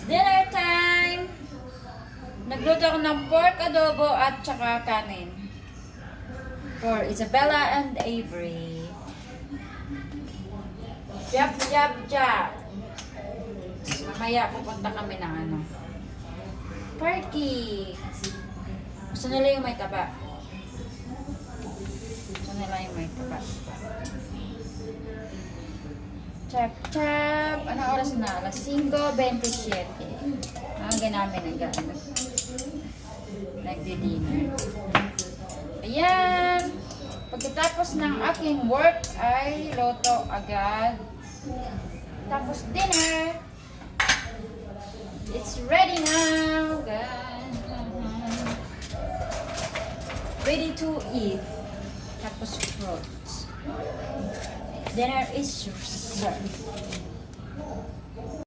dinner time! Nagluto ako ng pork adobo at saka kanin. For Isabella and Avery. Jab, jab, jab. Mamaya pupunta kami ng ano. Party! Gusto nila yung may taba. Gusto nila yung may taba. Chap, chap. Anong oras na? Alas 5:27. Aga namin nagdi-dinner. Ayan. Pagkatapos ng aking work ay loto agad. Tapos dinner. It's ready now, guys. Ready to eat. Tapos fruits. Dinner is served.